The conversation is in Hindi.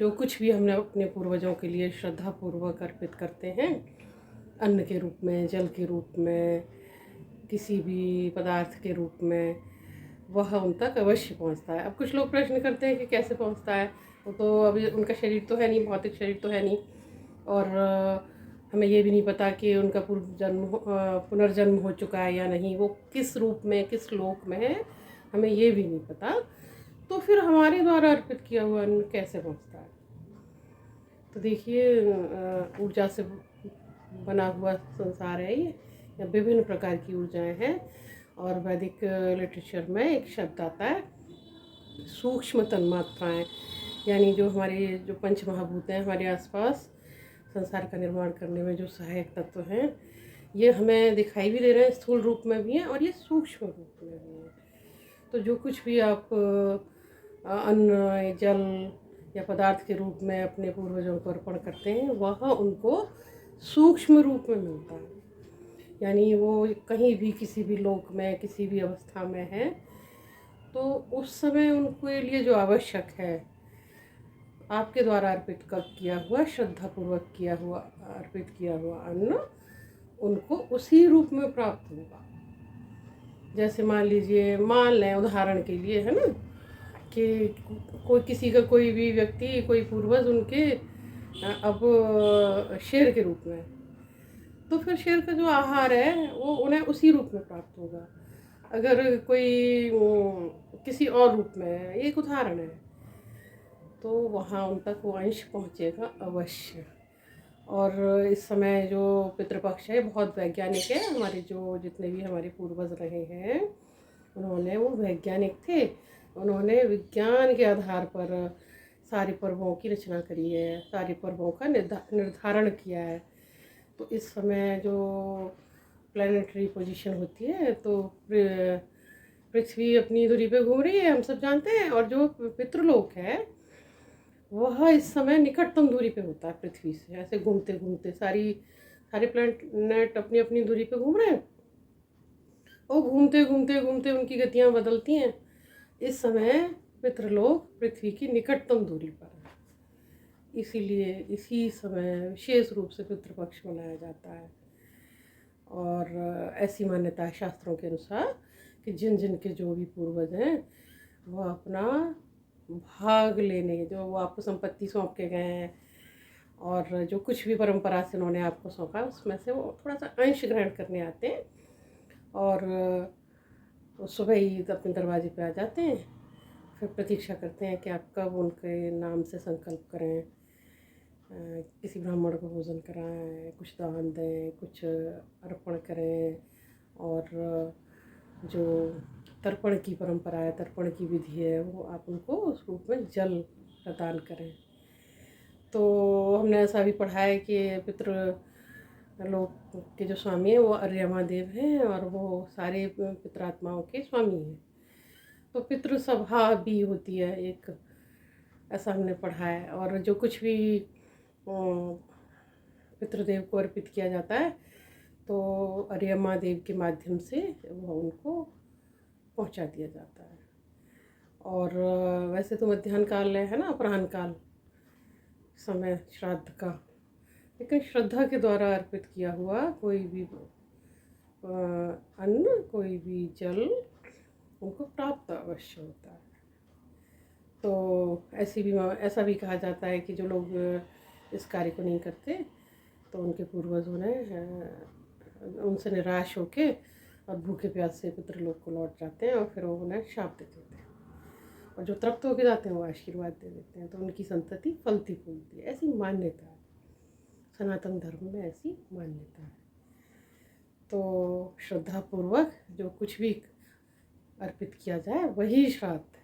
जो कुछ भी हमने अपने पूर्वजों के लिए श्रद्धापूर्वक अर्पित करते हैं, अन्न के रूप में, जल के रूप में, किसी भी पदार्थ के रूप में, वह उन तक अवश्य पहुंचता है। अब कुछ लोग प्रश्न करते हैं कि कैसे पहुंचता है, वो तो अभी उनका शरीर तो है नहीं, भौतिक शरीर तो है नहीं, और हमें ये भी नहीं पता कि उनका पुनर्जन्म हो चुका है या नहीं, वो किस रूप में, किस लोक में है, हमें ये भी नहीं पता। तो फिर हमारे द्वारा अर्पित किया हुआ अन्न कैसे पहुंचता है? तो देखिए, ऊर्जा से बना हुआ संसार है ये, या विभिन्न प्रकार की ऊर्जाएं हैं। और वैदिक लिटरेचर में एक शब्द आता है सूक्ष्म तन्मात्राएं, यानी जो हमारे जो पंच महाभूत हैं, हमारे आसपास संसार का निर्माण करने में जो सहायक तत्व हैं, ये हमें दिखाई भी दे रहे हैं, स्थूल रूप में भी हैं और ये सूक्ष्म रूप में भी हैं। तो जो कुछ भी आप अन्न, जल या पदार्थ के रूप में अपने पूर्वजों को अर्पण करते हैं, वह उनको सूक्ष्म रूप में मिलता है। यानी वो कहीं भी, किसी भी लोक में, किसी भी अवस्था में है, तो उस समय उनके लिए जो आवश्यक है, आपके द्वारा अर्पित किया हुआ, श्रद्धापूर्वक अर्पित किया हुआ अन्न उनको उसी रूप में प्राप्त होगा। जैसे मान लीजिए, मान लें उदाहरण के लिए, है ना, कि कोई किसी का कोई भी व्यक्ति, कोई पूर्वज उनके अब शेर के रूप में, तो फिर शेर का जो आहार है वो उन्हें उसी रूप में प्राप्त होगा। अगर कोई किसी और रूप में है, एक उदाहरण है, तो वहाँ उन तक वो अंश पहुँचेगा अवश्य। और इस समय जो पितृपक्ष है बहुत वैज्ञानिक है, हमारे जो जितने भी हमारे पूर्वज रहे हैं, उन्होंने, वो वैज्ञानिक थे, उन्होंने विज्ञान के आधार पर सारे पर्वों की रचना करी है, सारे पर्वों का निर्धारण किया है। तो इस समय जो प्लानिटरी पोजीशन होती है, तो पृथ्वी अपनी धुरी पे घूम रही है, हम सब जानते हैं, और जो पितृलोक है वह इस समय निकटतम दूरी पे होता है पृथ्वी से। ऐसे घूमते घूमते सारे प्लैनेट अपनी अपनी दूरी पे घूम रहे हैं, और घूमते घूमते घूमते उनकी गतियां बदलती हैं। इस समय पितृलोक पृथ्वी की निकटतम दूरी पर है, इसीलिए इसी समय विशेष रूप से पितृपक्ष मनाया जाता है। और ऐसी मान्यता है शास्त्रों के अनुसार कि जिन जिन के जो भी पूर्वज हैं, वह अपना भाग लेने, जो वो आपको संपत्ति सौंप के गए हैं, और जो कुछ भी परंपरा से उन्होंने आपको सौंपा, उसमें से वो थोड़ा सा अंश ग्रहण करने आते हैं, और सुबह ही अपने दरवाजे पे आ जाते हैं। फिर प्रतीक्षा करते हैं कि आप कब उनके नाम से संकल्प करें, किसी ब्राह्मण को भोजन कराएं, कुछ दान दें, कुछ अर्पण करें, और जो तर्पण की परंपरा है, तर्पण की विधि है, वो आप उनको उस रूप में जल प्रदान करें। तो हमने ऐसा भी पढ़ा है कि पितृ लोक के जो स्वामी हैं वो अर्यमा देव हैं, और वो सारे पितरात्माओं के स्वामी हैं। तो पितृ सभा भी होती है एक, ऐसा हमने पढ़ा है। और जो कुछ भी पितृदेव को अर्पित किया जाता है, तो अर्यमा देव के माध्यम से वह उनको पहुंचा दिया जाता है। और वैसे तो मध्याह्न काल है ना, अपराह्न काल समय श्राद्ध का, लेकिन श्रद्धा के द्वारा अर्पित किया हुआ कोई भी अन्न, कोई भी जल उनको प्राप्त अवश्य होता है। तो ऐसा भी कहा जाता है कि जो लोग इस कार्य को नहीं करते, तो उनके पूर्वजों ने उनसे निराश होके और भूखे प्यासे पितृलोक को लौट जाते हैं, और फिर वो उन्हें शाप दे देते हैं, और जो तृप्त होके जाते हैं वो आशीर्वाद दे देते हैं, तो उनकी संतति फलती फूलती है। ऐसी मान्यता है, सनातन धर्म में ऐसी मान्यता है। तो श्रद्धापूर्वक जो कुछ भी अर्पित किया जाए वही श्राद्ध है।